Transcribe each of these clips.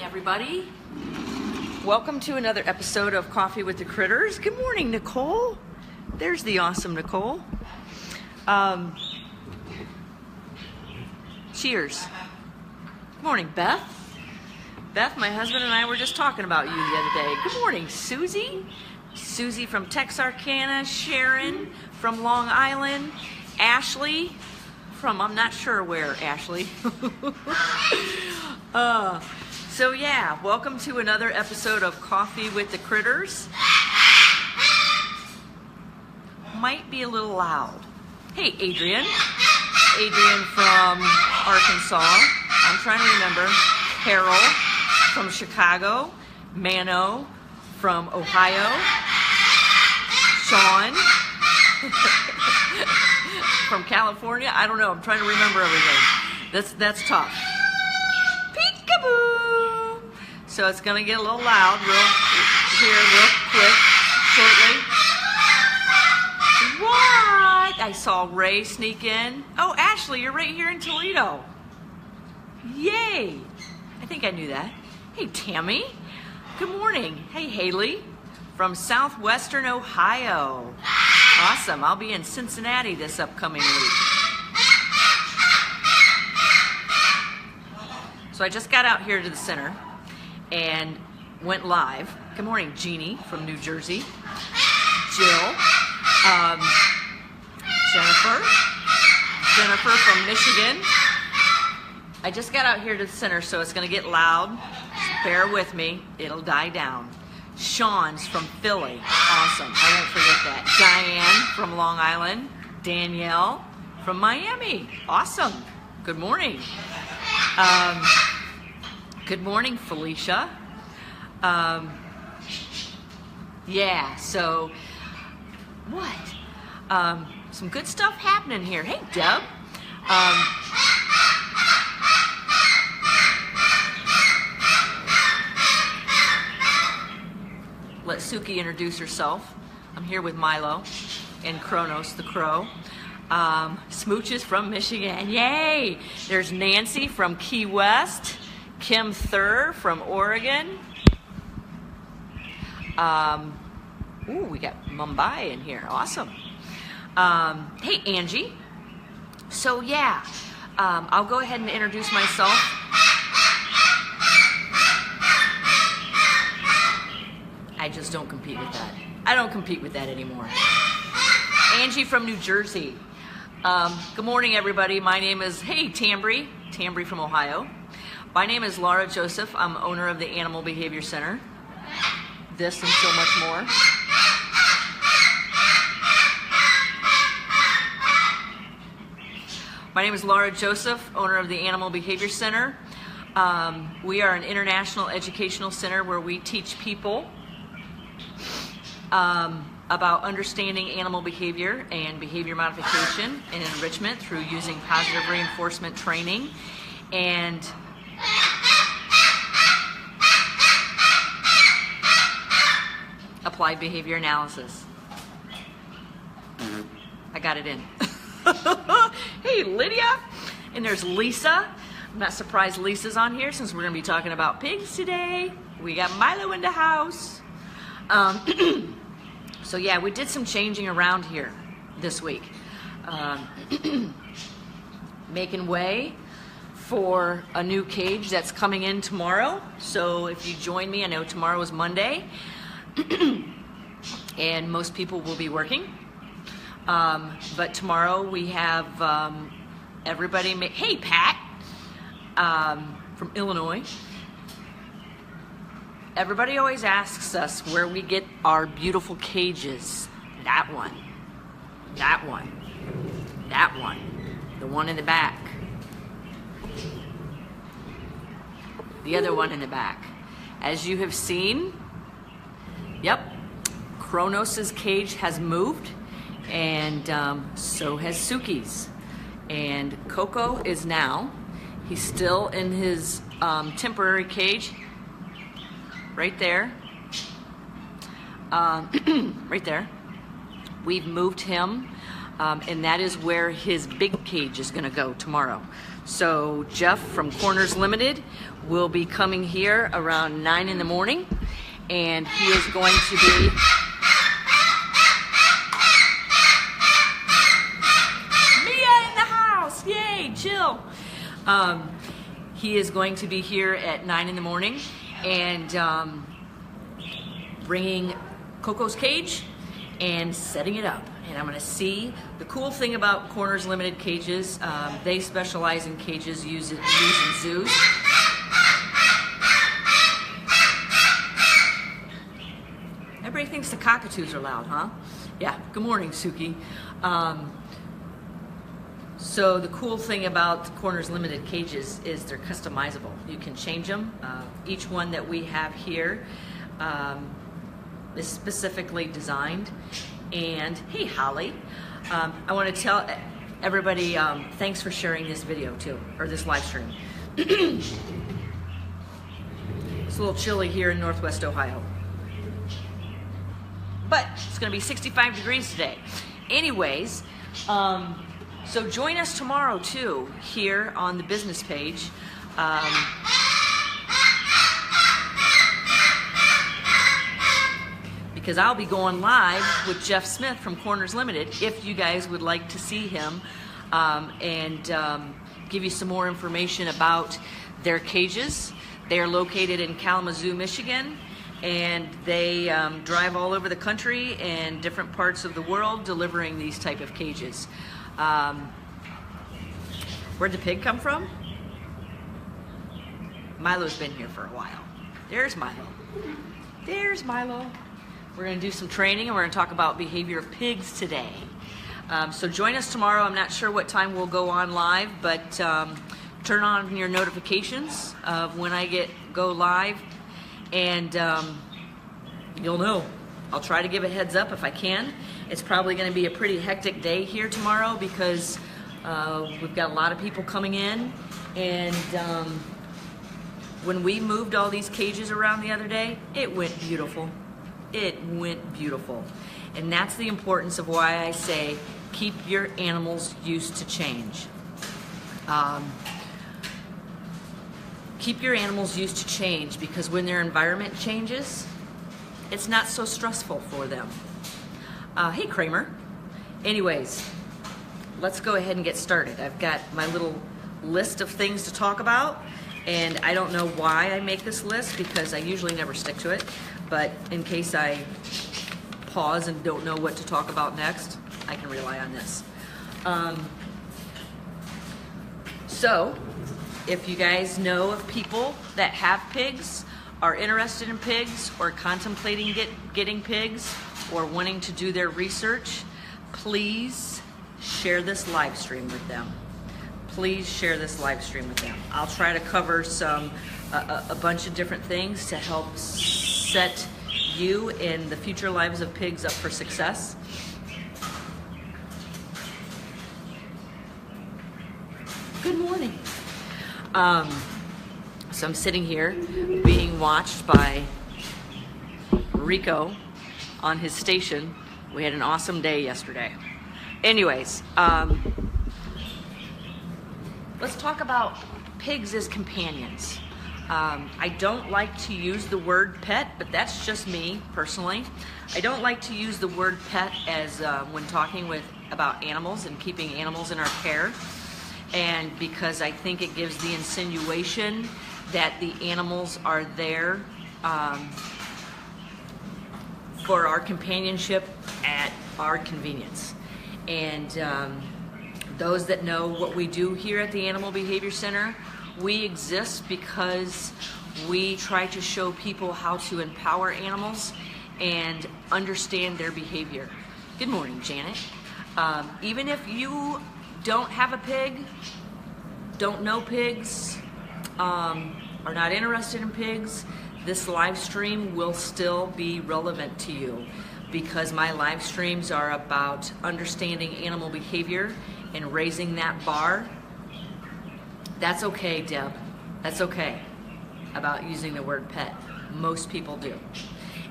everybody. Welcome to another episode of Coffee with the Critters. Good morning, Nicole. There's the awesome Nicole. Cheers. Good morning, Beth. Beth, my husband and I were just talking about you the other day. Good morning, Susie. Susie from Texarkana, Sharon from Long Island, Ashley from I'm not sure where, Ashley. So yeah, welcome to another episode of Coffee with the Critters. Might be a little loud. Hey, Adrian. Adrian from Arkansas. I'm trying to remember. Carol from Chicago. Mano from Ohio. Sean from California. I don't know. I'm trying to remember everything. That's tough. Peekaboo. So it's going to get a little loud real quick, shortly. What? I saw Ray sneak in. Oh, Ashley, you're right here in Toledo. Yay. I think I knew that. Hey, Tammy. Good morning. Hey, Haley from Southwestern Ohio. Awesome. I'll be in Cincinnati this upcoming week. So I just got out here to the center and went live. Good morning, Jeannie from New Jersey. Jill. Jennifer from Michigan. I just got out here to the center, so it's going to get loud. Bear with me. It'll die down. Sean's from Philly. Awesome. I won't forget that. Diane from Long Island. Danielle from Miami. Awesome. Good morning. Good morning, Felicia. Yeah, so what? Some good stuff happening here. Hey, Deb. Let Suki introduce herself. I'm here with Milo and Kronos the Crow. Smooches from Michigan. Yay! There's Nancy from Key West. Kim Thur from Oregon. Ooh, we got Mumbai in here. Awesome. Hey, Angie. So, yeah, I'll go ahead and introduce myself. I just don't compete with that. I don't compete with that anymore. Angie from New Jersey. Good morning, everybody. My name is, hey, Tambry from Ohio. My name is Lara Joseph. I'm owner of the Animal Behavior Center. This and so much more. My name is Lara Joseph, owner of the Animal Behavior Center. We are an international educational center where we teach people about understanding animal behavior and behavior modification and enrichment through using positive reinforcement training and applied behavior analysis. I got it in. Hey, Lydia. And there's Lisa. I'm not surprised Lisa's on here since we're going to be talking about pigs today. We got Milo in the house. So yeah, we did some changing around here this week. Making way for a new cage that's coming in tomorrow. So if you join me, I know tomorrow is Monday. And most people will be working. But tomorrow we have everybody. Hey, Pat from Illinois. Everybody always asks us where we get our beautiful cages. That one. That one. That one. The one in the back. The other one in the back. As you have seen, yep, Kronos's cage has moved, and so has Suki's. And Coco is now, he's still in his temporary cage. Right there. Right there. We've moved him and that is where his big cage is going to go tomorrow. So Jeff from Corners Limited will be coming here around 9 in the morning, and he is going to be Mia in the house. Yay, chill. He is going to be here at 9 in the morning and bringing Coco's cage and setting it up. And I'm going to see. The cool thing about Corners Limited cages, they specialize in cages used in zoos. Everybody thinks the cockatoos are loud, huh? Yeah, good morning, Suki. So the cool thing about Corners Limited cages is they're customizable. You can change them. Each one that we have here is specifically designed. And hey, Holly, I want to tell everybody thanks for sharing this video too, or this live stream. It's a little chilly here in Northwest Ohio, but it's going to be 65 degrees today. Anyways, so join us tomorrow too here on the business page. Because I'll be going live with Jeff Smith from Corners Limited if you guys would like to see him and give you some more information about their cages. They are located in Kalamazoo, Michigan, and they drive all over the country and different parts of the world delivering these type of cages. Where'd the pig come from? Milo's been here for a while. There's Milo. There's Milo. We're going to do some training and we're going to talk about behavior of pigs today. So join us tomorrow. I'm not sure what time we'll go on live, but turn on your notifications of when I go live, and you'll know. I'll try to give a heads up if I can. It's probably going to be a pretty hectic day here tomorrow because we've got a lot of people coming in, and when we moved all these cages around the other day, it went beautiful. It went beautiful. And that's the importance of why I say keep your animals used to change. Keep your animals used to change, because when their environment changes, it's not so stressful for them. Hey Kramer. Anyways, let's go ahead and get started. I've got my little list of things to talk about, and I don't know why I make this list because I usually never stick to it. But in case I pause and don't know what to talk about next, I can rely on this. So, if you guys know of people that have pigs, are interested in pigs, or contemplating getting pigs, or wanting to do their research, please share this live stream with them. Please share this live stream with them. I'll try to cover a bunch of different things to help set you and the future lives of pigs up for success. Good morning. So I'm sitting here being watched by Rico on his station. We had an awesome day yesterday. Anyways, let's talk about pigs as companions. I don't like to use the word pet, but that's just me personally. I don't like to use the word pet as when talking about animals and keeping animals in our care, and because I think it gives the insinuation that the animals are there for our companionship at our convenience. And those that know what we do here at the Animal Behavior Center, we exist because we try to show people how to empower animals and understand their behavior. Good morning, Janet. Even if you don't have a pig, don't know pigs, are not interested in pigs, this live stream will still be relevant to you, because my live streams are about understanding animal behavior and raising that bar. That's okay, Deb. That's okay about using the word pet. Most people do.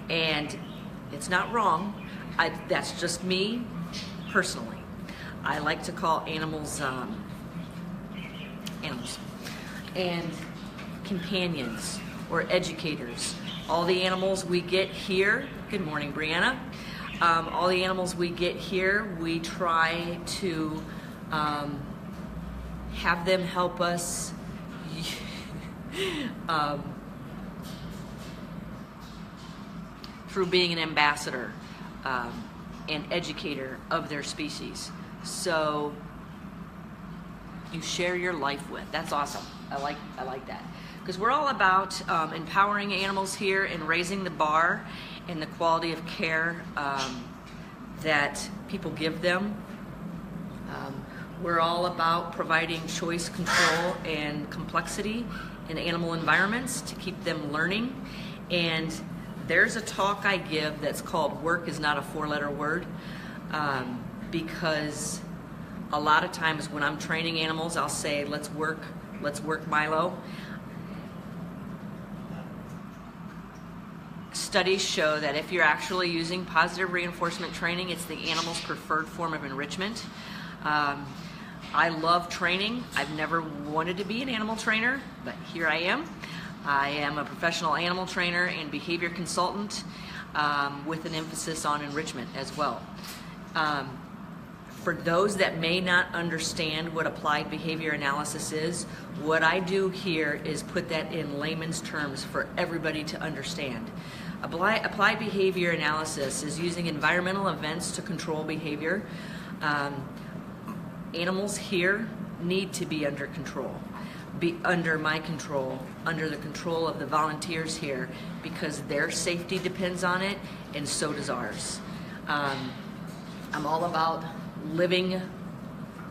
And it's not wrong. That's just me personally. I like to call animals and companions or educators. All the animals we get here, good morning, Brianna. All the animals we get here, we try to have them help us through being an ambassador and educator of their species. So you share your life with. That's awesome. I like that. Because we're all about empowering animals here and raising the bar and the quality of care that people give them. We're all about providing choice, control, and complexity in animal environments to keep them learning. And there's a talk I give that's called "Work is not a four-letter word," because a lot of times when I'm training animals, I'll say, let's work Milo. Studies show that if you're actually using positive reinforcement training, it's the animal's preferred form of enrichment. I love training. I've never wanted to be an animal trainer, but here I am. I am a professional animal trainer and behavior consultant with an emphasis on enrichment as well. For those that may not understand what applied behavior analysis is, what I do here is put that in layman's terms for everybody to understand. Applied behavior analysis is using environmental events to control behavior. Animals here need to be under control, be under my control, under the control of the volunteers here, because their safety depends on it, and so does ours. I'm all about living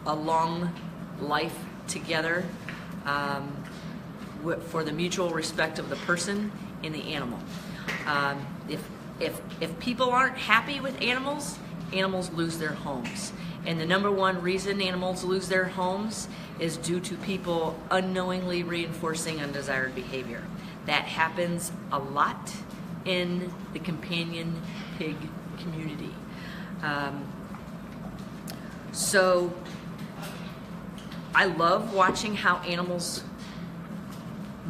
a long life together for the mutual respect of the person and the animal. If people aren't happy with animals, animals lose their homes. And the number one reason animals lose their homes is due to people unknowingly reinforcing undesired behavior. That happens a lot in the companion pig community. So I love watching how animals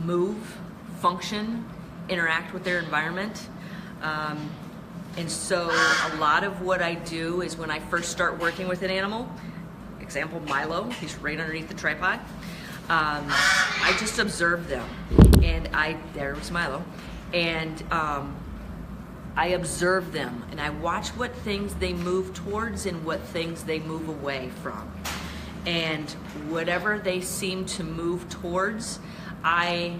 move, function, interact with their environment. And so a lot of what I do is when I first start working with an animal, example Milo, he's right underneath the tripod, I just observe them. And there was Milo, and I observe them and I watch what things they move towards and what things they move away from. And whatever they seem to move towards, I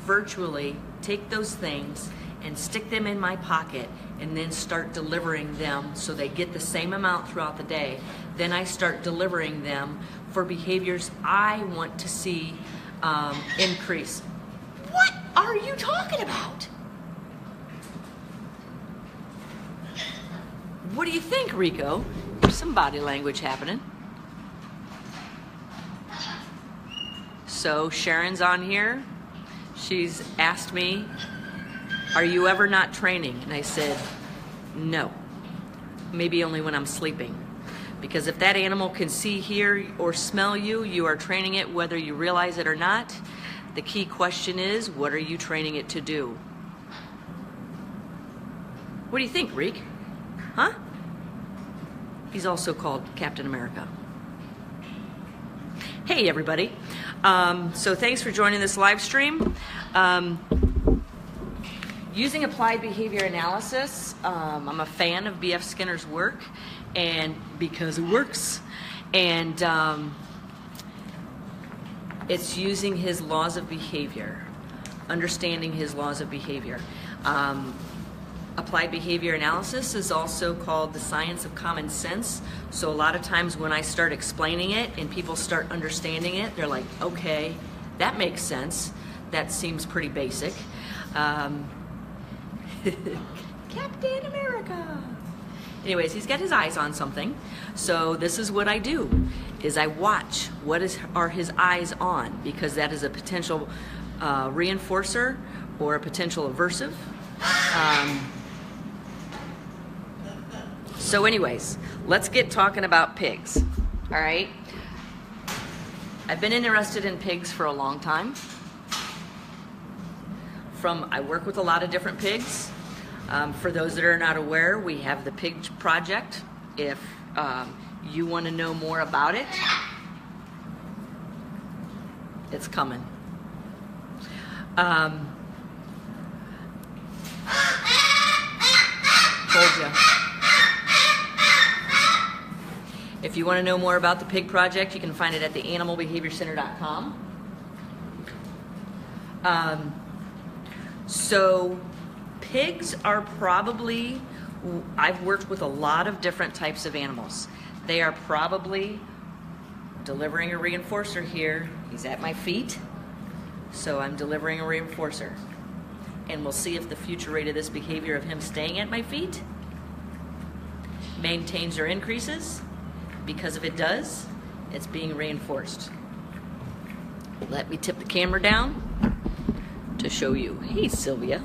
virtually take those things and stick them in my pocket and then start delivering them so they get the same amount throughout the day. Then I start delivering them for behaviors I want to see increase. What are you talking about? What do you think, Rico? There's some body language happening. So Sharon's on here. She's asked me, are you ever not training? And I said, no. Maybe only when I'm sleeping. Because if that animal can see, hear, or smell you, you are training it whether you realize it or not. The key question is, what are you training it to do? What do you think, Reek? Huh? He's also called Captain America. Hey, everybody. So thanks for joining this live stream. Using applied behavior analysis, I'm a fan of B.F. Skinner's work, and because it works, and it's using his laws of behavior, understanding his laws of behavior. Applied behavior analysis is also called the science of common sense. So a lot of times when I start explaining it and people start understanding it, they're like, okay, that makes sense. That seems pretty basic. Captain America. Anyways, he's got his eyes on something. So this is what I do, is I watch what are his eyes on, because that is a potential reinforcer or a potential aversive. So anyways, let's get talking about pigs. All right. I've been interested in pigs for a long time. I work with a lot of different pigs. For those that are not aware, we have the Pig Project. If you want to know more about it, it's coming. Told you. If you want to know more about the Pig Project, you can find it at theanimalbehaviorcenter.com. So pigs are probably, I've worked with a lot of different types of animals. They are probably delivering a reinforcer here. He's at my feet, so I'm delivering a reinforcer. And we'll see if the future rate of this behavior of him staying at my feet maintains or increases. Because if it does, it's being reinforced. Let me tip the camera down to show you. Hey, Sylvia.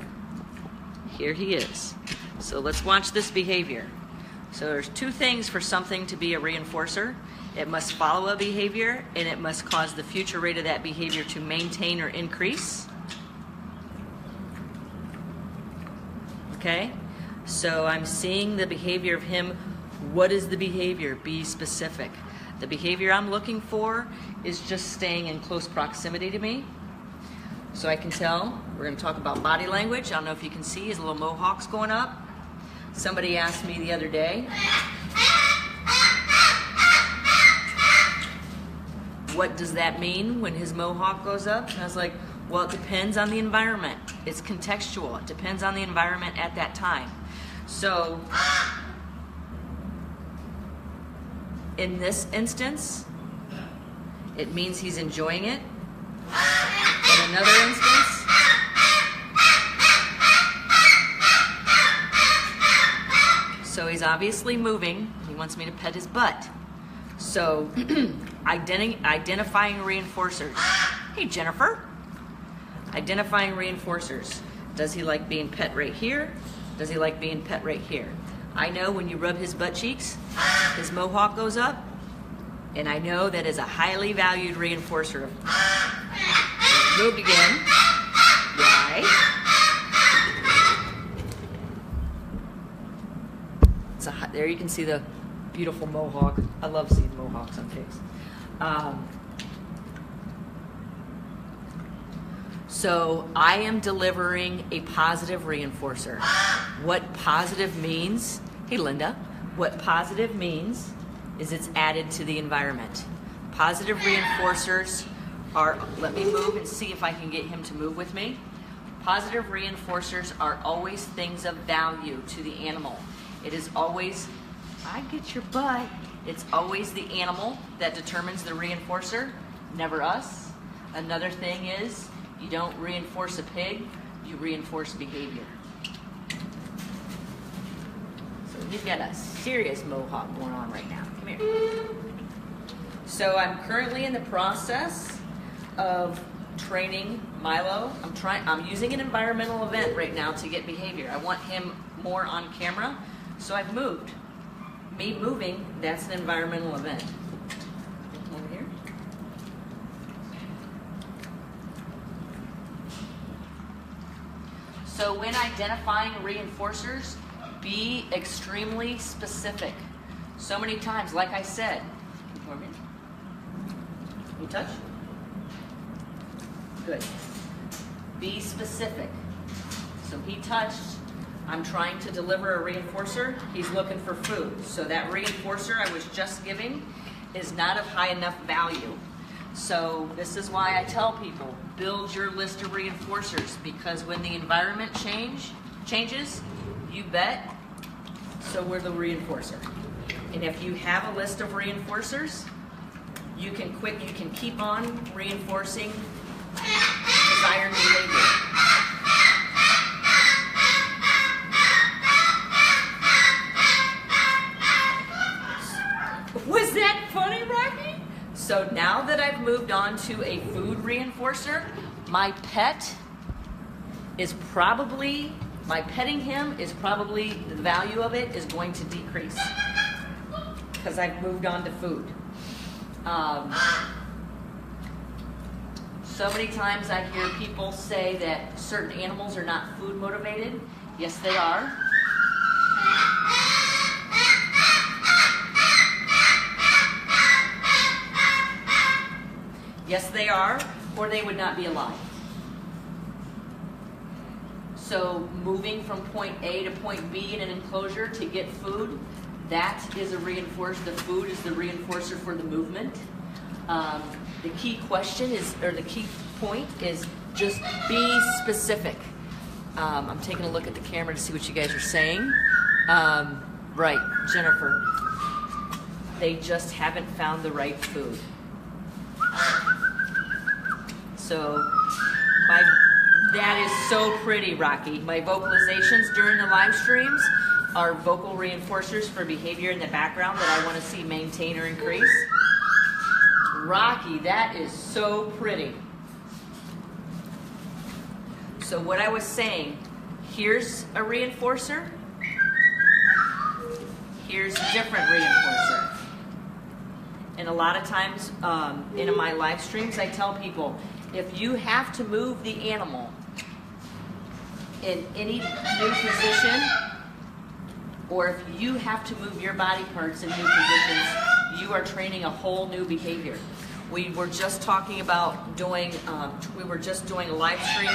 Here he is. So let's watch this behavior. So there's two things for something to be a reinforcer. It must follow a behavior, and it must cause the future rate of that behavior to maintain or increase. Okay? So I'm seeing the behavior of him. What is the behavior? Be specific. The behavior I'm looking for is just staying in close proximity to me. So I can tell. We're going to talk about body language. I don't know if you can see his little mohawk's going up. Somebody asked me the other day, what does that mean when his mohawk goes up? And I was like, well, it depends on the environment. It's contextual. It depends on the environment at that time. So in this instance, it means he's enjoying it. In another instance, so he's obviously moving. He wants me to pet his butt. So identifying reinforcers. Hey, Jennifer. Identifying reinforcers. Does he like being pet right here? Does he like being pet right here? I know when you rub his butt cheeks, his mohawk goes up, and I know that is a highly valued reinforcer. Moved again. Right. There you can see the beautiful mohawk. I love seeing mohawks on pigs. So I am delivering a positive reinforcer. What positive means, hey Linda, what positive means is it's added to the environment. Positive reinforcers are, let me move and see if I can get him to move with me. Positive reinforcers are always things of value to the animal. It is always, I get your butt. It's always the animal that determines the reinforcer, never us. Another thing is, you don't reinforce a pig, you reinforce behavior. So we've got a serious mohawk going on right now. Come here. So I'm currently in the process of training Milo. I'm using an environmental event right now to get behavior. I want him more on camera, so I've moved. Me moving, that's an environmental event. Over here. So when identifying reinforcers, be extremely specific. So many times, like I said, you touch? Good. Be specific. So he touched, I'm trying to deliver a reinforcer, he's looking for food. So that reinforcer I was just giving is not of high enough value. So this is why I tell people, build your list of reinforcers, because when the environment changes, you bet, so will the reinforcer. And if you have a list of reinforcers, you can keep on reinforcing desired behavior. Was that funny, Rocky? So now that I've moved on to a food reinforcer, my petting him is probably, the value of it is going to decrease because I've moved on to food. So many times I hear people say that certain animals are not food motivated. Yes, they are. Yes, they are, or they would not be alive. So moving from point A to point B in an enclosure to get food, that is a reinforcer. The food is the reinforcer for the movement. The key question is, or the key point is, just be specific. I'm taking a look at the camera to see what you guys are saying. Right, Jennifer. They just haven't found the right food. So, that is so pretty, Rocky. My vocalizations during the live streams are vocal reinforcers for behavior in the background that I want to see maintain or increase. Rocky, that is so pretty. So what I was saying, here's a reinforcer, here's a different reinforcer. And a lot of times in my live streams, I tell people, if you have to move the animal in any new position, or if you have to move your body parts in new positions, you are training a whole new behavior. We were just talking about doing, we were just doing a live stream.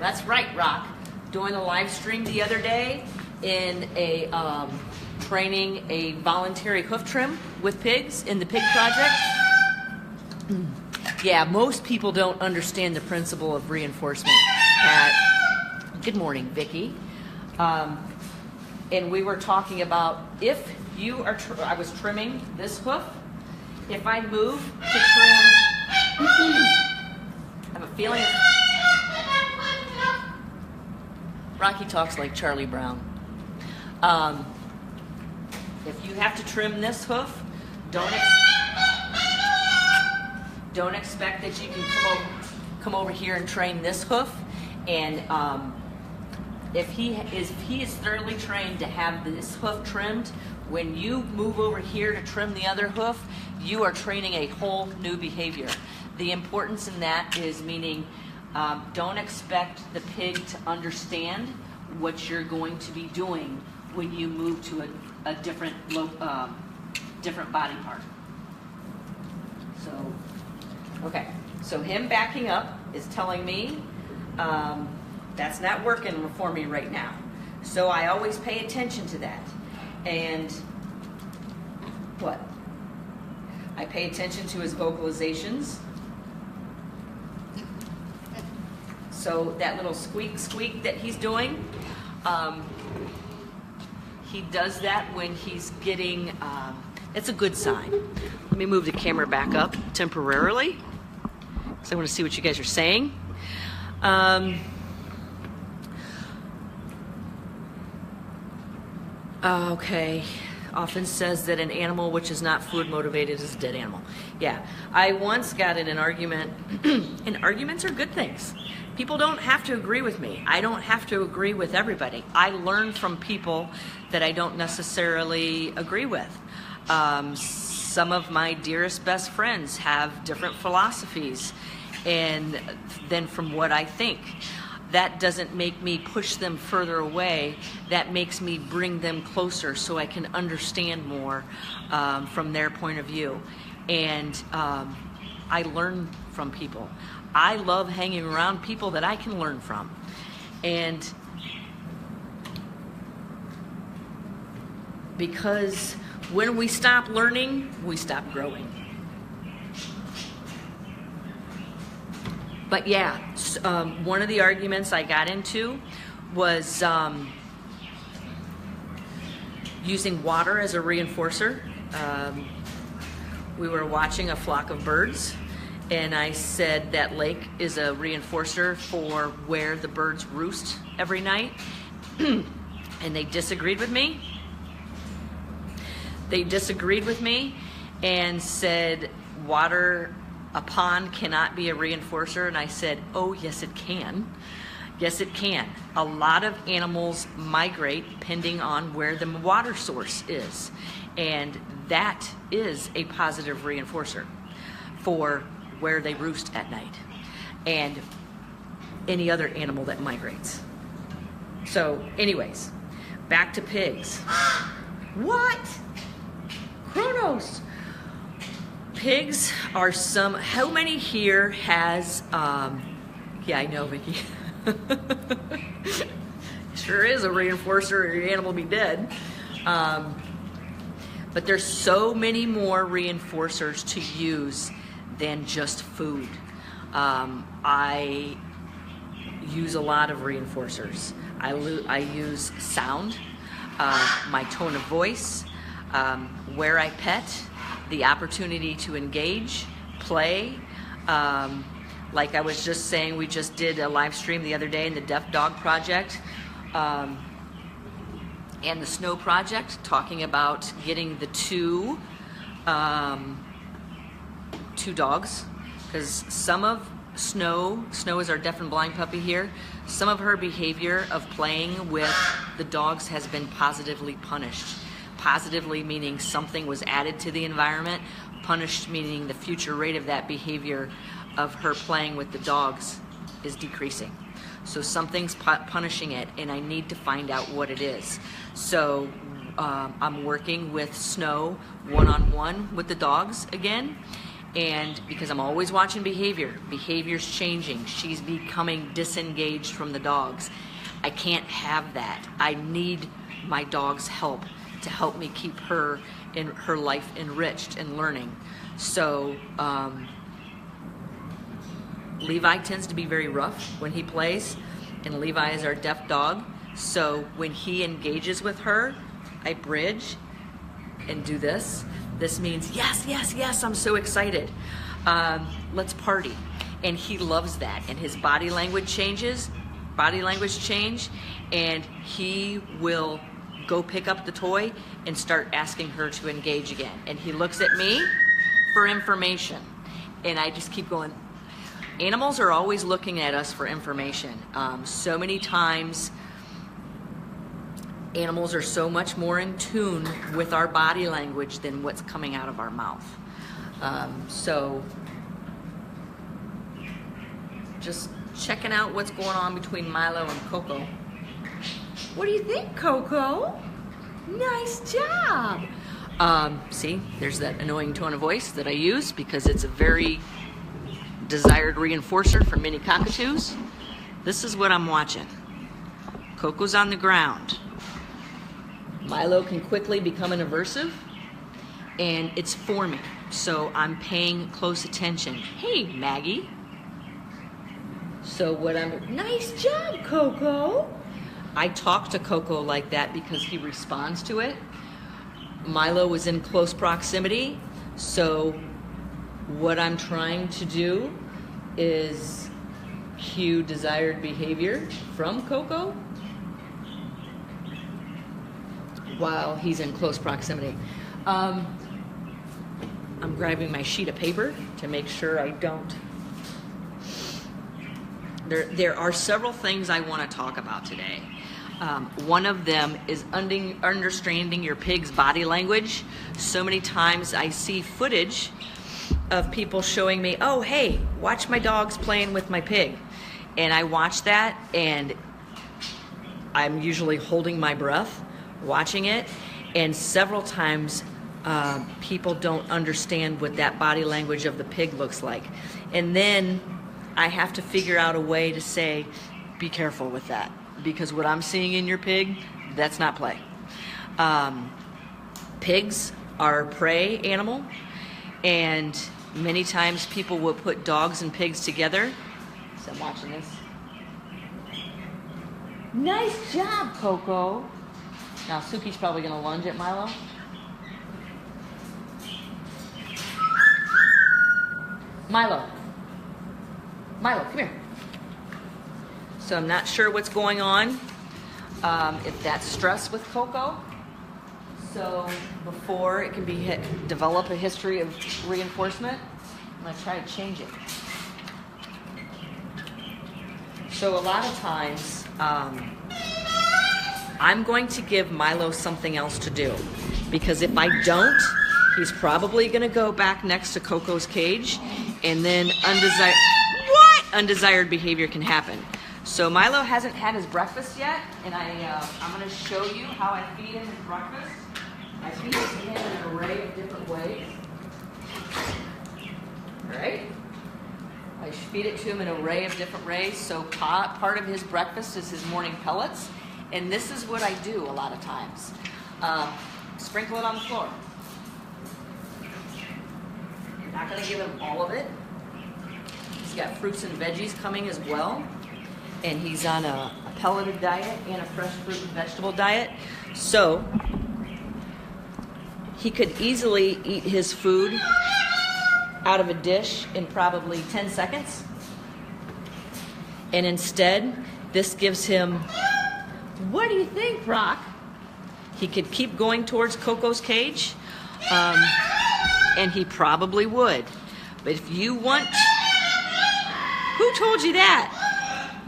That's right, Rock. Doing a live stream the other day in a training a voluntary hoof trim with pigs in the pig project. Yeah, most people don't understand the principle of reinforcement. Good morning, Vicki. And we were talking about if you are, I was trimming this hoof. If I move to trim, I have a feeling. Rocky talks like Charlie Brown. If you have to trim this hoof, don't expect that you can come over here and train this hoof. And if he is thoroughly trained to have this hoof trimmed, when you move over here to trim the other hoof, you are training a whole new behavior. The importance in that is meaning don't expect the pig to understand what you're going to be doing when you move to a different different body part. So, okay. So him backing up is telling me that's not working for me right now. So I always pay attention to that. And what? I pay attention to his vocalizations. So that little squeak, squeak that he's doing, he does that when he's getting, it's a good sign. Let me move the camera back up temporarily, because I want to see what you guys are saying. Okay, often says that an animal which is not food motivated is a dead animal. Yeah, I once got in an argument, and arguments are good things. People don't have to agree with me. I don't have to agree with everybody. I learn from people that I don't necessarily agree with. Some of my dearest best friends have different philosophies than from what I think. That doesn't make me push them further away. That makes me bring them closer so I can understand more from their point of view. And I learn from people. I love hanging around people that I can learn from. And because when we stop learning, we stop growing. But yeah, one of the arguments I got into was using water as a reinforcer. We were watching a flock of birds, and I said that lake is a reinforcer for where the birds roost every night. And they disagreed with me. They disagreed with me and said a pond cannot be a reinforcer. And I said, oh, yes, it can. Yes, it can. A lot of animals migrate depending on where the water source is. And that is a positive reinforcer for where they roost at night and any other animal that migrates. So anyways, back to pigs. What? Kronos. Pigs are some, how many here has, yeah, I know, Vicky. Sure is a reinforcer or your animal will be dead. But there's so many more reinforcers to use than just food. I use a lot of reinforcers. I use sound, my tone of voice, where I pet, the opportunity to engage, play. Like I was just saying, we just did a live stream the other day in the Deaf Dog Project and the Snow Project, talking about getting the two dogs, because some of Snow is our deaf and blind puppy here, some of her behavior of playing with the dogs has been positively punished. Positively meaning something was added to the environment, punished meaning the future rate of that behavior of her playing with the dogs is decreasing. So something's punishing it, and I need to find out what it is. So I'm working with Snow one-on-one with the dogs again, and because I'm always watching behavior's changing. She's becoming disengaged from the dogs. I can't have that. I need my dog's help to help me keep her in her life enriched and learning. So Levi tends to be very rough when he plays, and Levi is our deaf dog. So when he engages with her, I bridge and do this. This means, yes, yes, yes, I'm so excited. Let's party. And he loves that. And his body language change, and he will go pick up the toy and start asking her to engage again. And he looks at me for information. And I just keep going. Animals are always looking at us for information. So many times, animals are so much more in tune with our body language than what's coming out of our mouth. So just checking out what's going on between Milo and Coco. What do you think, Coco? Nice job. See, there's that annoying tone of voice that I use because it's a very desired reinforcer for many cockatoos. This is what I'm watching. Coco's on the ground. Milo can quickly become an aversive, and it's forming. So I'm paying close attention. Hey, Maggie. So nice job, Coco. I talk to Coco like that because he responds to it. Milo was in close proximity, so what I'm trying to do is cue desired behavior from Coco while he's in close proximity. I'm grabbing my sheet of paper to make sure I don't. There are several things I want to talk about today. One of them is understanding your pig's body language. So many times I see footage of people showing me, oh, hey, watch my dog's playing with my pig. And I watch that, and I'm usually holding my breath, watching it. And several times people don't understand what that body language of the pig looks like. And then I have to figure out a way to say, be careful with that. Because what I'm seeing in your pig, that's not play. Pigs are a prey animal, and many times people will put dogs and pigs together. So I'm watching this. Nice job, Coco. Now Suki's probably gonna lunge at Milo. Milo, come here. So I'm not sure what's going on, if that's stress with Coco. So before it can be develop a history of reinforcement, I'm gonna try to change it. So a lot of times, I'm going to give Milo something else to do, because if I don't, He's probably gonna go back next to Coco's cage, and then undesired behavior can happen. So Milo hasn't had his breakfast yet, and I'm gonna show you how I feed him his breakfast. I feed it to him in an array of different ways. All right? I feed it to him in an array of different ways. So part of his breakfast is his morning pellets, and this is what I do a lot of times. Sprinkle it on the floor. You're not gonna give him all of it. He's got fruits and veggies coming as well. And he's on a pelleted diet and a fresh fruit and vegetable diet. So he could easily eat his food out of a dish in probably 10 seconds. And instead, this gives him, what do you think, Brock? He could keep going towards Coco's cage, and he probably would. But if you want, who told you that?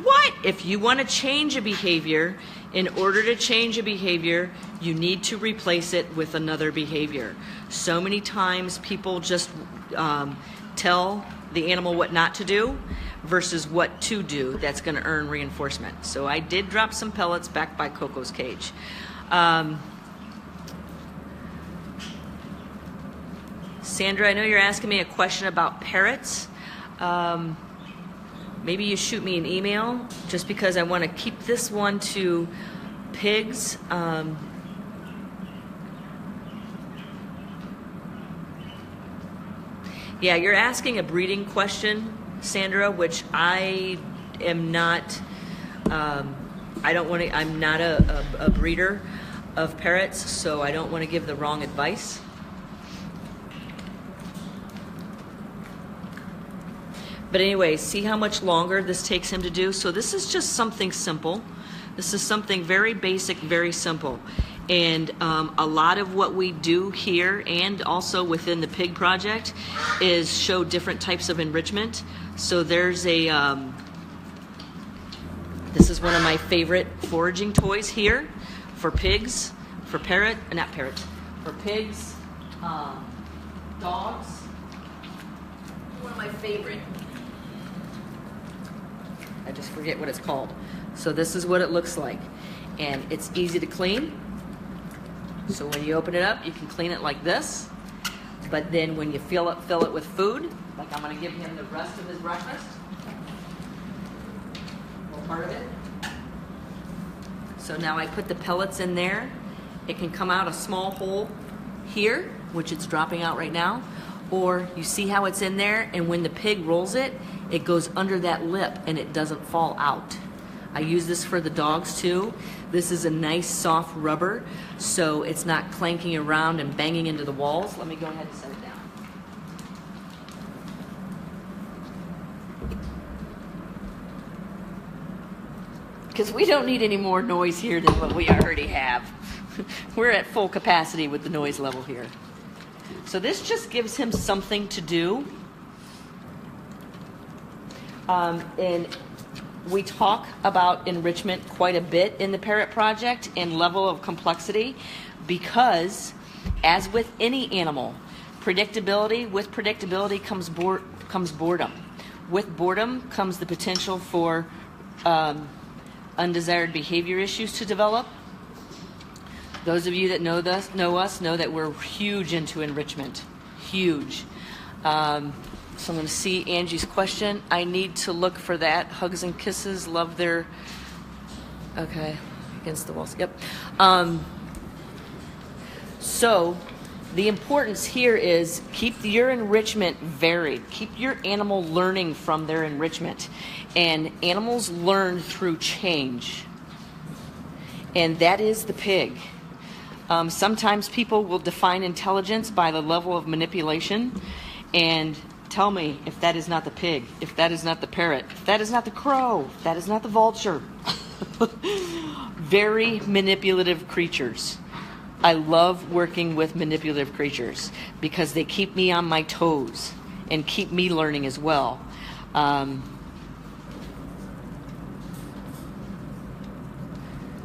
What? If you want to change a behavior, in order to change a behavior, you need to replace it with another behavior. So many times people just tell the animal what not to do versus what to do that's going to earn reinforcement. So I did drop some pellets back by Coco's cage. Sandra, I know you're asking me a question about parrots. Maybe you shoot me an email, just because I want to keep this one to pigs. Yeah, you're asking a breeding question, Sandra, which I am not. I don't want to. I'm not a breeder of parrots, so I don't want to give the wrong advice. But anyway, see how much longer this takes him to do? So this is just something simple. This is something very basic, very simple. And a lot of what we do here and also within the pig project is show different types of enrichment. So there's a, this is one of my favorite foraging toys here for pigs, for not parrots, for pigs, dogs. One of my favorite. I just forget what it's called. So this is what it looks like. And it's easy to clean. So when you open it up, you can clean it like this. But then when you fill it with food, like I'm gonna give him the rest of his breakfast. A little part of it. So now I put the pellets in there. It can come out a small hole here, which it's dropping out right now. Or you see how it's in there, and when the pig rolls it, it goes under that lip and it doesn't fall out. I use this for the dogs too. This is a nice soft rubber, so it's not clanking around and banging into the walls. Let me go ahead and set it down. Because we don't need any more noise here than what we already have. We're at full capacity with the noise level here. So this just gives him something to do. And we talk about enrichment quite a bit in the Parrot Project and level of complexity, because as with any animal, with predictability comes boredom. With boredom comes the potential for undesired behavior issues to develop. Those of you that know us know that we're huge into enrichment, huge. So I'm going to see Angie's question. I need to look for that. Hugs and kisses, love their, okay, against the walls, yep. So the importance here is keep your enrichment varied. Keep your animal learning from their enrichment. And animals learn through change. And that is the pig. Sometimes people will define intelligence by the level of manipulation, and tell me if that is not the pig, if that is not the parrot, if that is not the crow, if that is not the vulture. Very manipulative creatures. I love working with manipulative creatures because they keep me on my toes and keep me learning as well.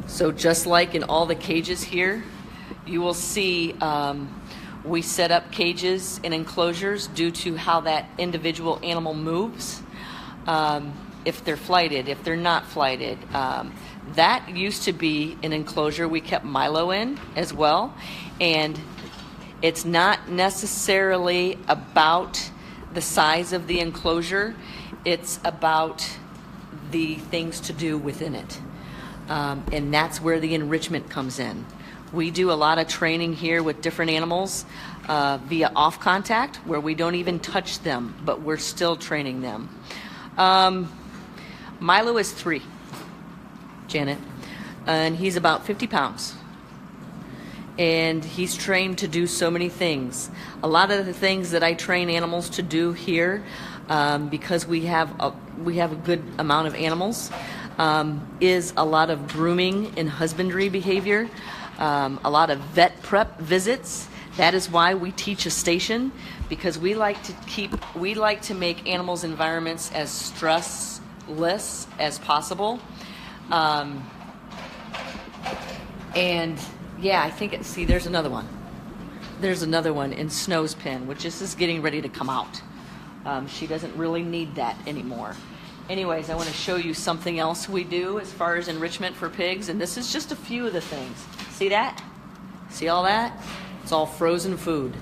So just like in all the cages here, you will see We set up cages and enclosures due to how that individual animal moves. If they're flighted, if they're not flighted. That used to be an enclosure we kept Milo in as well. And it's not necessarily about the size of the enclosure. It's about the things to do within it. And that's where the enrichment comes in. We do a lot of training here with different animals via off contact, where we don't even touch them, but we're still training them. Milo is 3, Janet, and he's about 50 pounds. And he's trained to do so many things. A lot of the things that I train animals to do here, because we have a good amount of animals, is a lot of grooming and husbandry behavior, a lot of vet prep visits. That is why we teach a station, because we like to make animals' environments as stressless as possible. And yeah, I think see, there's another one. There's another one in Snow's pen, which is getting ready to come out. She doesn't really need that anymore. Anyways, I want to show you something else we do as far as enrichment for pigs, and this is just a few of the things. See that? See all that? It's all frozen food.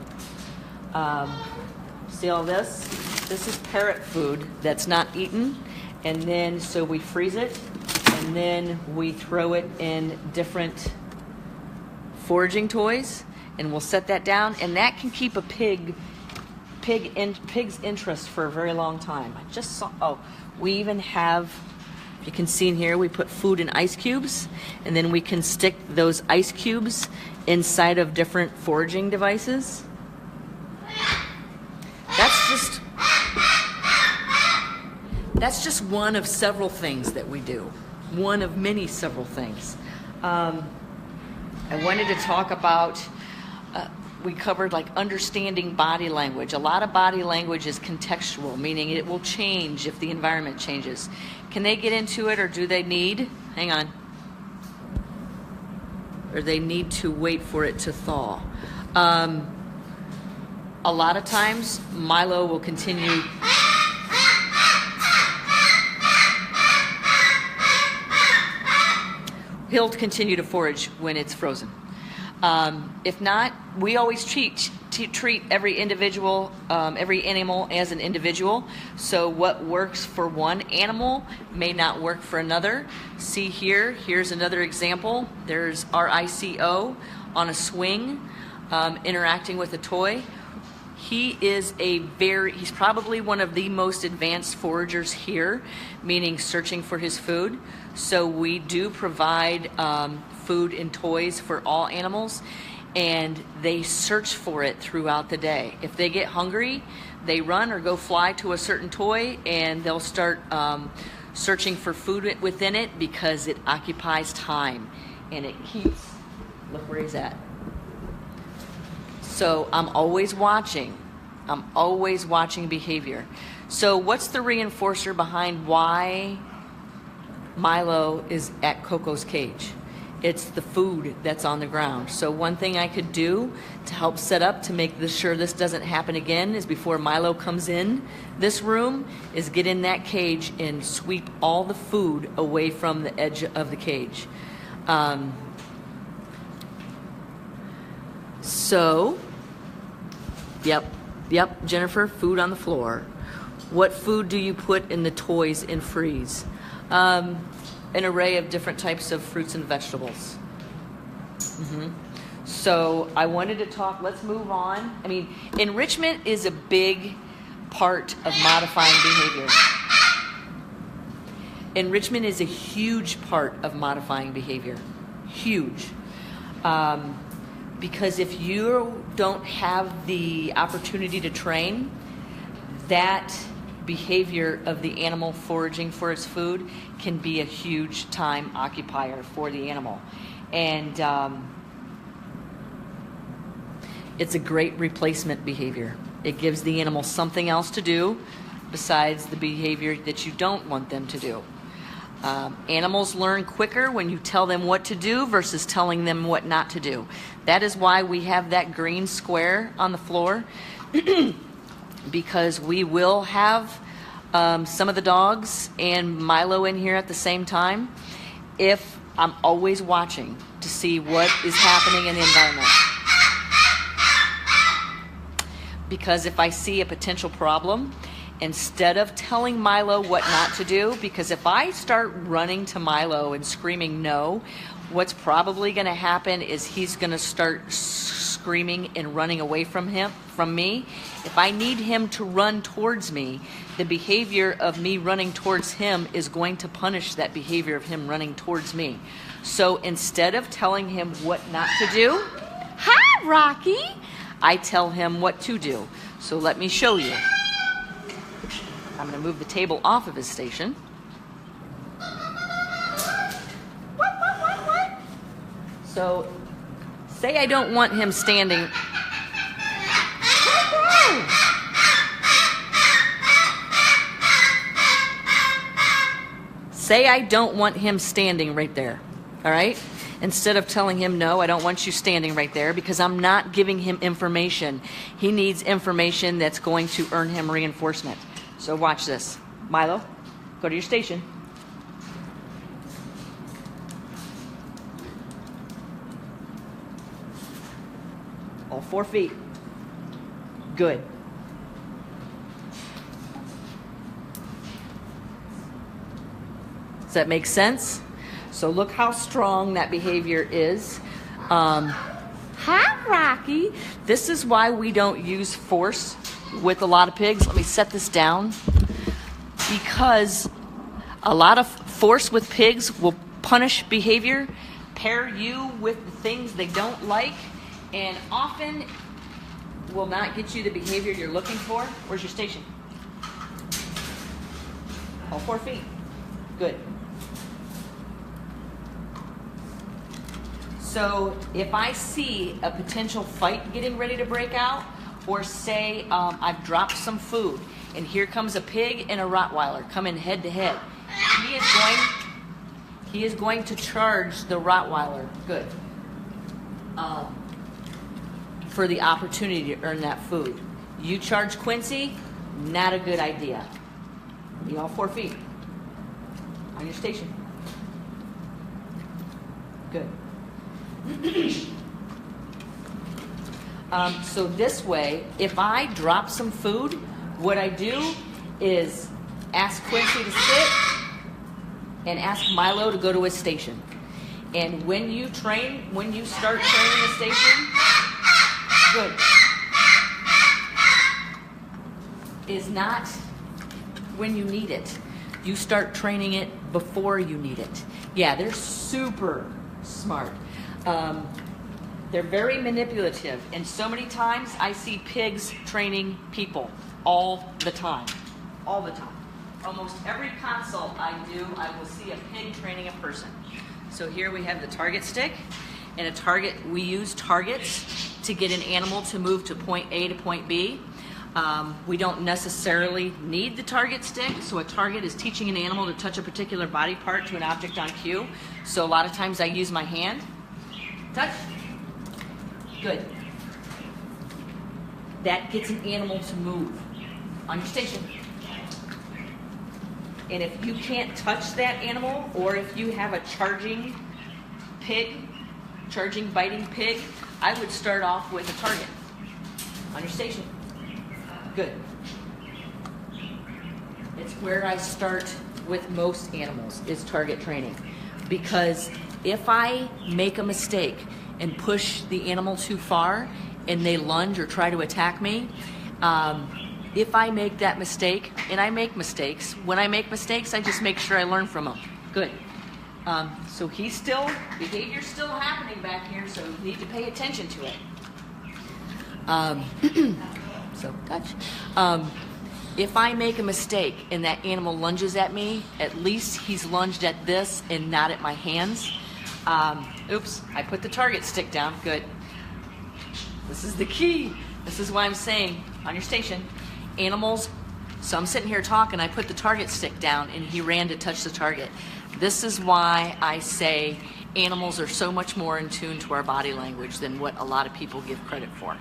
See all this? This is parrot food that's not eaten, and then so we freeze it, and then we throw it in different foraging toys, and we'll set that down, and that can keep a pig's interest for a very long time. I just saw, oh, we even have, you can see in here, we put food in ice cubes, and then we can stick those ice cubes inside of different foraging devices. That's just one of several things that we do. One of many several things. I wanted to talk about, we covered like understanding body language. A lot of body language is contextual, meaning it will change if the environment changes. Can they get into it, or do they need, hang on, or they need to wait for it to thaw? A lot of times Milo will continue. He'll continue to forage when it's frozen. If not, we always treat every individual, every animal as an individual. So what works for one animal may not work for another. See here, here's another example. There's our ICO on a swing, interacting with a toy. He's probably one of the most advanced foragers here, meaning searching for his food. So we do provide food and toys for all animals, and they search for it throughout the day. If they get hungry, they run or go fly to a certain toy, and they'll start searching for food within it, because it occupies time and it keeps, look where he's at. So I'm always watching behavior. So what's the reinforcer behind why Milo is at Coco's cage? It's the food that's on the ground. So one thing I could do to help set up to make sure this doesn't happen again is, before Milo comes in this room, is get in that cage and sweep all the food away from the edge of the cage. So, yep, Jennifer, food on the floor. What food do you put in the toys and freeze? An array of different types of fruits and vegetables. So I wanted to talk, let's move on. I mean, enrichment is a big part of modifying behavior. Enrichment is a huge part of modifying behavior. Huge. Because if you don't have the opportunity to train, that behavior of the animal foraging for its food can be a huge time occupier for the animal. And it's a great replacement behavior. It gives the animal something else to do besides the behavior that you don't want them to do. Animals learn quicker when you tell them what to do versus telling them what not to do. That is why we have that green square on the floor, because we will have some of the dogs and Milo in here at the same time if I'm always watching to see what is happening in the environment. Because if I see a potential problem, instead of telling Milo what not to do, because if I start running to Milo and screaming no, what's probably going to happen is he's going to start screaming and running away from me. If I need him to run towards me, the behavior of me running towards him is going to punish that behavior of him running towards me. So instead of telling him what not to do, hi, Rocky, I tell him what to do. So let me show you. I'm going to move the table off of his station. So, say I don't want him standing. Say I don't want him standing right there. All right? Instead of telling him, no, I don't want you standing right there, because I'm not giving him information. He needs information that's going to earn him reinforcement. So watch this. Milo, go to your station. All 4 feet. Good. Does that make sense? So look how strong that behavior is. Hi, Rocky. This is why we don't use force with a lot of pigs. Let me set this down. Because a lot of force with pigs will punish behavior, pair you with the things they don't like, and often will not get you the behavior you're looking for. Where's your station? All 4 feet. Good. So if I see a potential fight getting ready to break out, or say I've dropped some food and here comes a pig and a Rottweiler coming head to head, he is going to charge the Rottweiler. Good. For the opportunity to earn that food. You charge Quincy, not a good idea. You all 4 feet on your station. Good. So this way, if I drop some food, what I do is ask Quincy to sit and ask Milo to go to his station. And when you start training the station, good, is not when you need it. You start training it before you need it. Yeah, they're super smart. They're very manipulative, and so many times I see pigs training people all the time. All the time. Almost every consult I do, I will see a pig training a person. So here we have the target stick, and we use targets to get an animal to move to point A to point B. We don't necessarily need the target stick, so a target is teaching an animal to touch a particular body part to an object on cue. So a lot of times I use my hand. Touch. Good. That gets an animal to move on your station. And if you can't touch that animal, or if you have a charging biting pig, I would start off with a target on your station. Good. It's where I start with most animals, is target training. Because if I make a mistake and push the animal too far and they lunge or try to attack me, if I make that mistake, and I make mistakes, when I make mistakes, I just make sure I learn from them. Good. So behavior's still happening back here, so you need to pay attention to it. So touch. If I make a mistake and that animal lunges at me, at least he's lunged at this and not at my hands. Oops, I put the target stick down. Good. This is the key. This is why I'm saying, on your station, animals, so I'm sitting here talking, I put the target stick down and he ran to touch the target. This is why I say animals are so much more in tune to our body language than what a lot of people give credit for.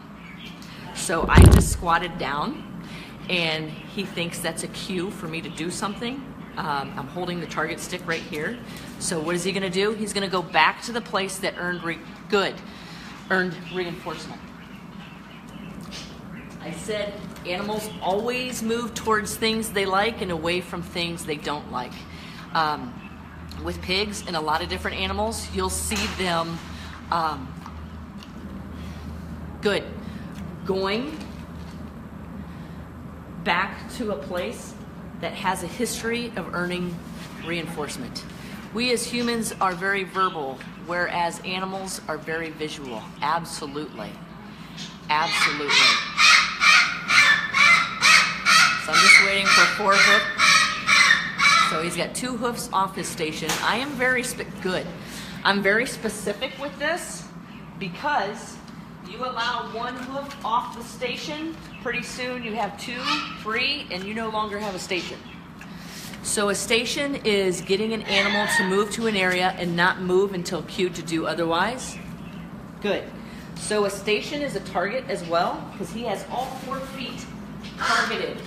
So I just squatted down, and he thinks that's a cue for me to do something. I'm holding the target stick right here. So what is he gonna do? He's gonna go back to the place that earned reinforcement. I said animals always move towards things they like and away from things they don't like. With pigs and a lot of different animals, you'll see them going back to a place that has a history of earning reinforcement. We as humans are very verbal, whereas animals are very visual. Absolutely. Absolutely. So I'm just waiting for 4 hoofs. So he's got 2 hoofs off his station. I am I'm very specific with this because you allow 1 hoof off the station, pretty soon you have 2, 3, and you no longer have a station. So a station is getting an animal to move to an area and not move until cued to do otherwise. Good. So a station is a target as well, because he has all 4 feet targeted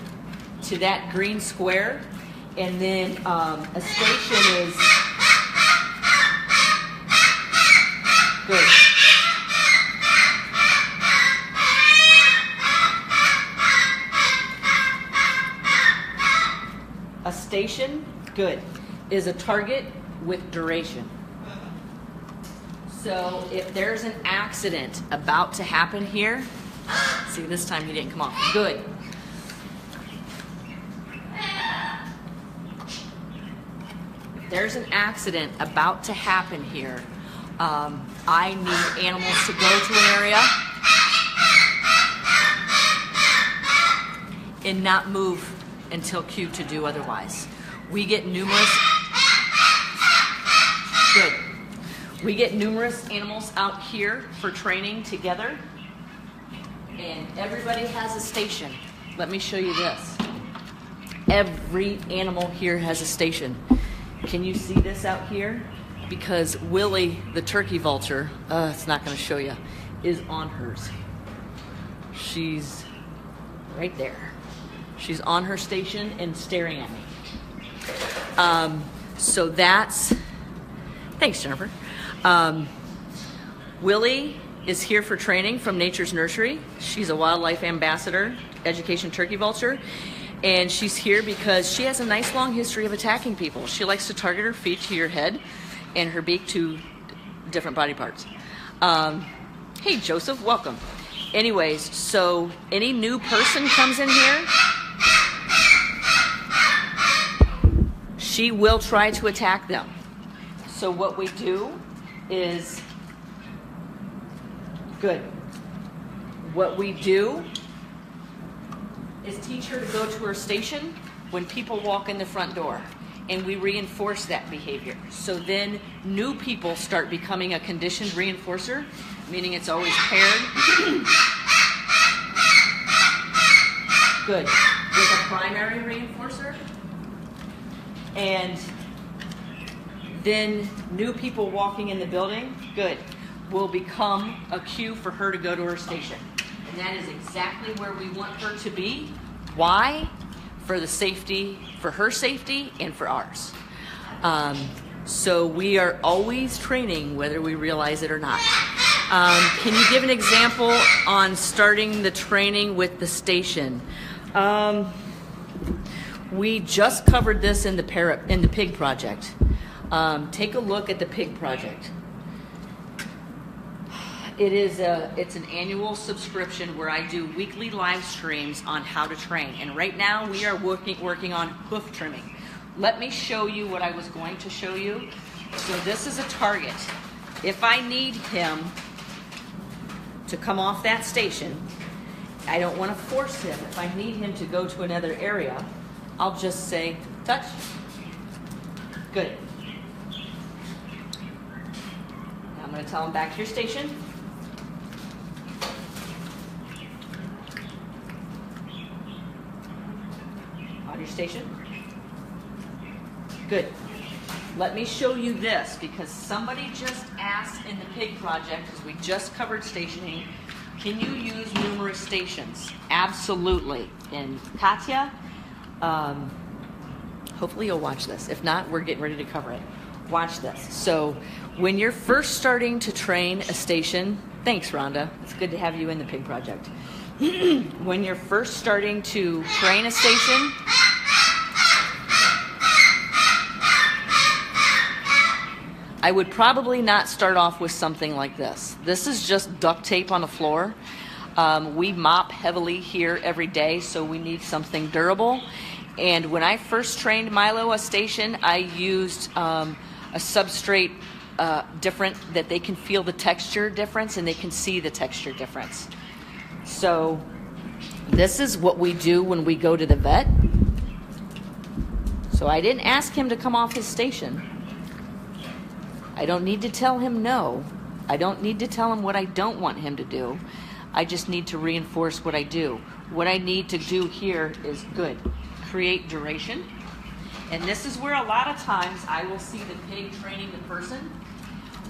to that green square. And then a station is good. A station, good, is a target with duration. So if there's an accident about to happen here, see, this time he didn't come off. Good. If there's an accident about to happen here, I need animals to go to an area and not move until cued to do otherwise. We get numerous animals out here for training together, and everybody has a station. Let me show you this. Every animal here has a station. Can you see this out here? Because Willie, the turkey vulture, it's not going to show you, is on hers. She's right there. She's on her station and staring at me. So that's, thanks, Jennifer. Willie is here for training from Nature's Nursery. She's a wildlife ambassador, education turkey vulture. And she's here because she has a nice long history of attacking people. She likes to target her feet to your head and her beak to different body parts. Hey, Joseph, welcome. Anyways, so any new person comes in here, she will try to attack them. So what we do is, good. What we do is teach her to go to her station when people walk in the front door. And we reinforce that behavior. So then new people start becoming a conditioned reinforcer, meaning it's always paired. Good. With a primary reinforcer. And then new people walking in the building, good, will become a cue for her to go to her station. And that is exactly where we want her to be. Why? For the safety, for her safety and for ours. So we are always training whether we realize it or not. Can you give an example on starting the training with the station? We just covered this in the pig project. Take a look at the pig project. It's an annual subscription where I do weekly live streams on how to train. And right now we are working on hoof trimming. Let me show you what I was going to show you. So this is a target. If I need him to come off that station, I don't want to force him. If I need him to go to another area, I'll just say, touch. Good. Now I'm going to tell him back to your station. On your station. Good. let me show you this, because somebody just asked in the pig project, because we just covered stationing, can you use numerous stations? Absolutely. And Katya, hopefully you'll watch this. If not, we're getting ready to cover it. Watch this. So when you're first starting to train a station, thanks Rhonda, it's good to have you in the pig project. When you're first starting to train a station, I would probably not start off with something like this. This is just duct tape on the floor. We mop heavily here every day, so we need something durable. And when I first trained Milo a station, I used a substrate different, that they can feel the texture difference and they can see the texture difference. So this is what we do when we go to the vet. So I didn't ask him to come off his station. I don't need to tell him no. I don't need to tell him what I don't want him to do. I just need to reinforce what I do. What I need to do here is good. Create duration. And this is where a lot of times I will see the pig training the person,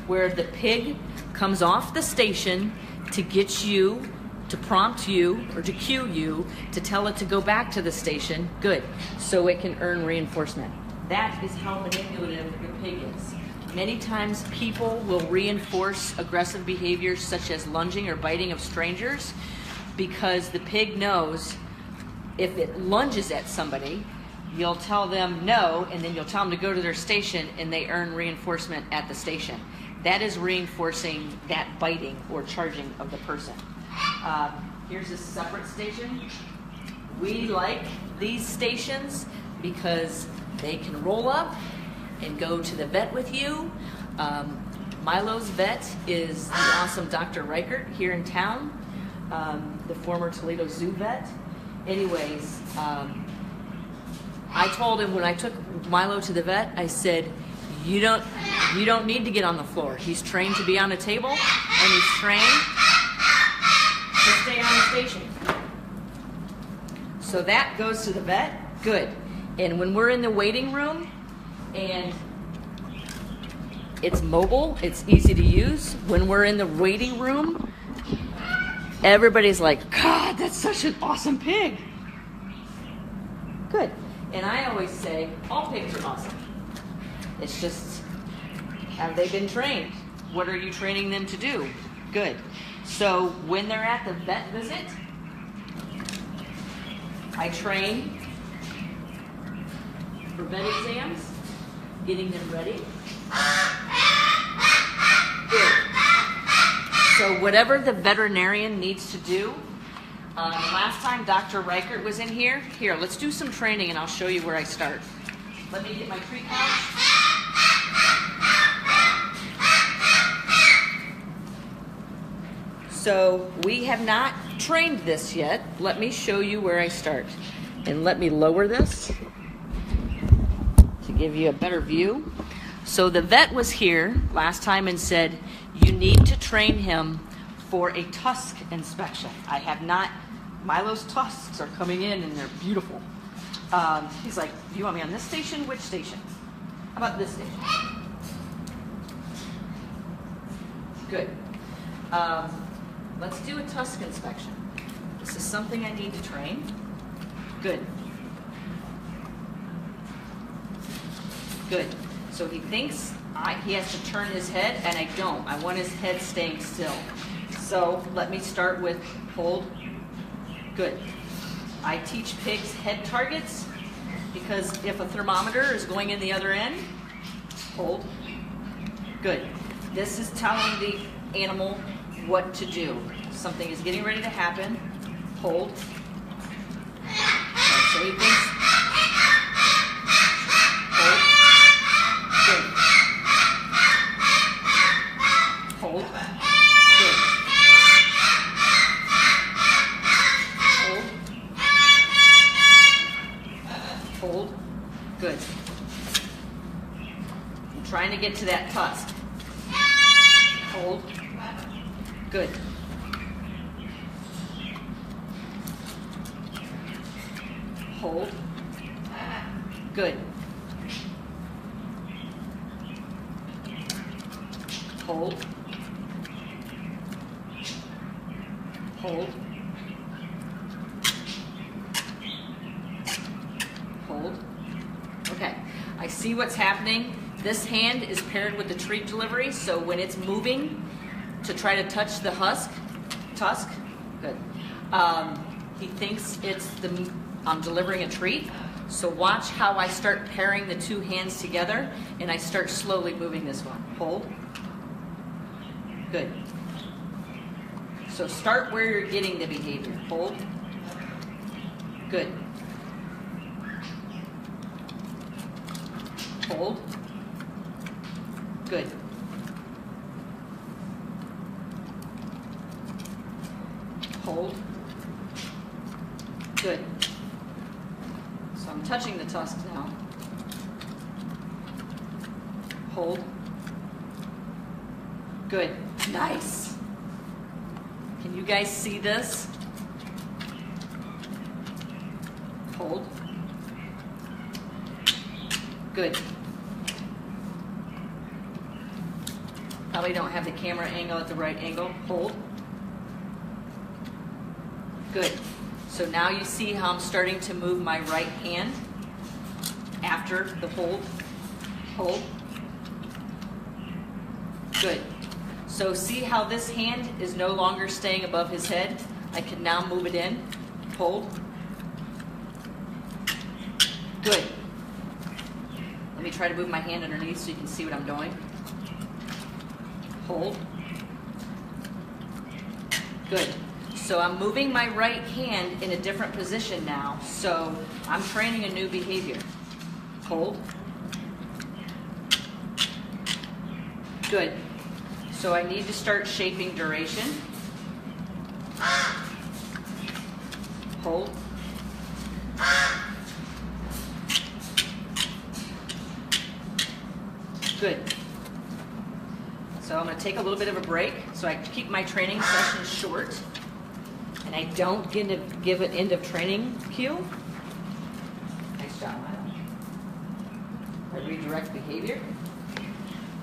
where the pig comes off the station to get you, to prompt you, or to cue you, to tell it to go back to the station. Good. So it can earn reinforcement. That is how manipulative your pig is. Many times people will reinforce aggressive behaviors such as lunging or biting of strangers, because the pig knows if it lunges at somebody, you'll tell them no, and then you'll tell them to go to their station, and they earn reinforcement at the station. That is reinforcing that biting or charging of the person. Here's a separate station. We like these stations because they can roll up and go to the vet with you. Milo's vet is the awesome Dr. Reichert here in town, the former Toledo Zoo vet. Anyways, I told him when I took Milo to the vet, I said, you don't need to get on the floor. He's trained to be on a table, and he's trained to stay on the station. So that goes to the vet, good. And when we're in the waiting room, and it's mobile, it's easy to use. When we're in the waiting room, everybody's like, God, that's such an awesome pig. Good. And I always say, all pigs are awesome. It's just, have they been trained? What are you training them to do? Good. So when they're at the vet visit, I train for vet exams, getting them ready. Good. So whatever the veterinarian needs to do, last time Dr. Reichert was in here, let's do some training and I'll show you where I start. Let me get my treat pouch. So we have not trained this yet. Let me show you where I start. And let me lower this to give you a better view. So the vet was here last time and said, you need to train him for a tusk inspection. I have not, Milo's tusks are coming in and they're beautiful. He's like, do you want me on this station? Which station? How about this station? Good. Let's do a tusk inspection. This is something I need to train. Good. Good. So he thinks he has to turn his head, and I don't. I want his head staying still. So let me start with hold. Good. I teach pigs head targets because if a thermometer is going in the other end, hold. Good. This is telling the animal what to do. Something is getting ready to happen. Hold. Okay, so he thinks. Hold. Good. Hold. Good. Hold. Hold. Good. I'm trying to get to that tusk. Hold. Good. Hold. Good. hold, hold, hold. Okay, I see what's happening. This hand is paired with the treat delivery, so when it's moving to try to touch the tusk, good. He thinks I'm delivering a treat. So watch how I start pairing the two hands together and I start slowly moving this one. Hold. Good. So start where you're getting the behavior. Hold. Good. Hold. Good. Hold. Good. So I'm touching the tusk now. Hold. Good. Nice. Can you guys see this? Hold. Good. Probably don't have the camera angle at the right angle. Hold. Good. So now you see how I'm starting to move my right hand after the hold. Hold. Good. So see how this hand is no longer staying above his head? I can now move it in. Hold. Good. Let me try to move my hand underneath so you can see what I'm doing. Hold. Good. So I'm moving my right hand in a different position now. So I'm training a new behavior. Hold. Good. So I need to start shaping duration. Hold. Good. So I'm going to take a little bit of a break so I keep my training sessions short and I don't give an end of training cue. Nice job, Milo. I redirect behavior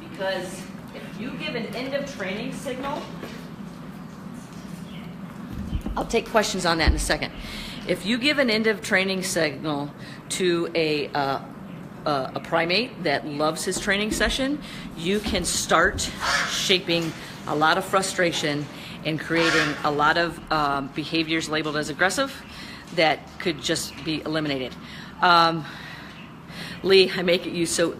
because if you give an end of training signal, I'll take questions on that in a second. If you give an end of training signal to a primate that loves his training session, you can start shaping a lot of frustration and creating a lot of behaviors labeled as aggressive that could just be eliminated. Lee, I make it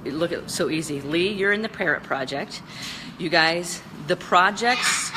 look so easy. Lee, you're in the Parrot Project. You guys, the projects.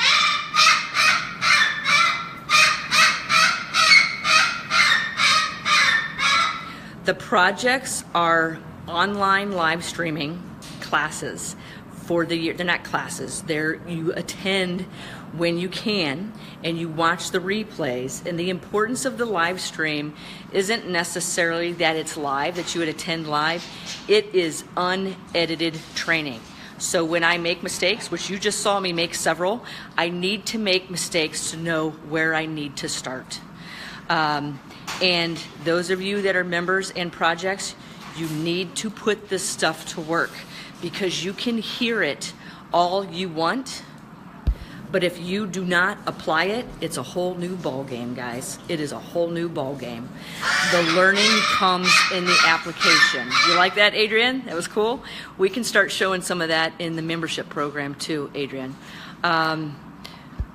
The projects are online live streaming classes for the year. They're not classes. You attend when you can and you watch the replays. And the importance of the live stream isn't necessarily that it's live, that you would attend live. It is unedited training. So when I make mistakes, which you just saw me make several, I need to make mistakes to know where I need to start. And those of you that are members in projects, you need to put this stuff to work because you can hear it all you want, but if you do not apply it, it's a whole new ball game, guys. It is a whole new ball game. The learning comes in the application. You like that, Adrian? That was cool. We can start showing some of that in the membership program too, Adrian.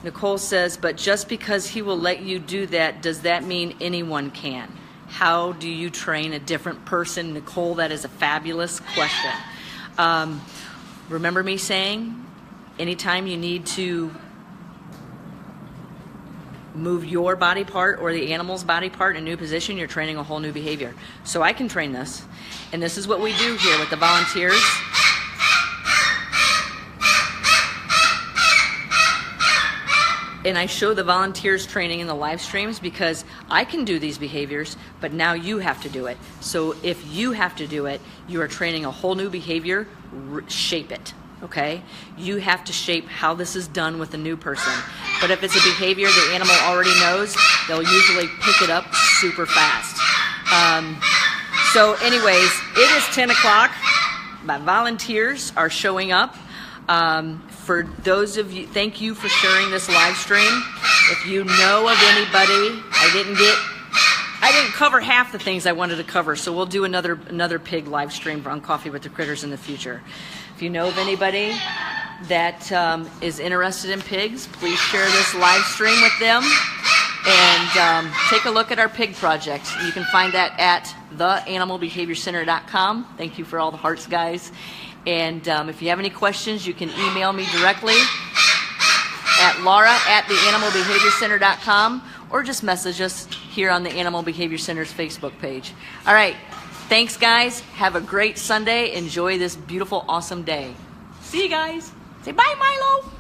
Nicole says, but just because he will let you do that, does that mean anyone can? How do you train a different person? Nicole, that is a fabulous question. Remember me saying, anytime you need to move your body part or the animal's body part in a new position, you're training a whole new behavior. So I can train this. And this is what we do here with the volunteers. And I show the volunteers training in the live streams because I can do these behaviors, but now you have to do it. So if you have to do it, you are training a whole new behavior, shape it, okay? You have to shape how this is done with a new person. But if it's a behavior the animal already knows, they'll usually pick it up super fast. So anyways, it is 10 o'clock. My volunteers are showing up. For those of you, thank you for sharing this live stream. If you know of anybody, I didn't cover half the things I wanted to cover, so we'll do another pig live stream on Coffee with the Critters in the future. If you know of anybody that is interested in pigs, please share this live stream with them, and take a look at our pig project. You can find that at theanimalbehaviorcenter.com. Thank you for all the hearts, guys. And if you have any questions, you can email me directly at Lara@theanimalbehaviorcenter.com, or just message us here on the Animal Behavior Center's Facebook page. All right. Thanks, guys. Have a great Sunday. Enjoy this beautiful, awesome day. See you guys. Say bye, Milo.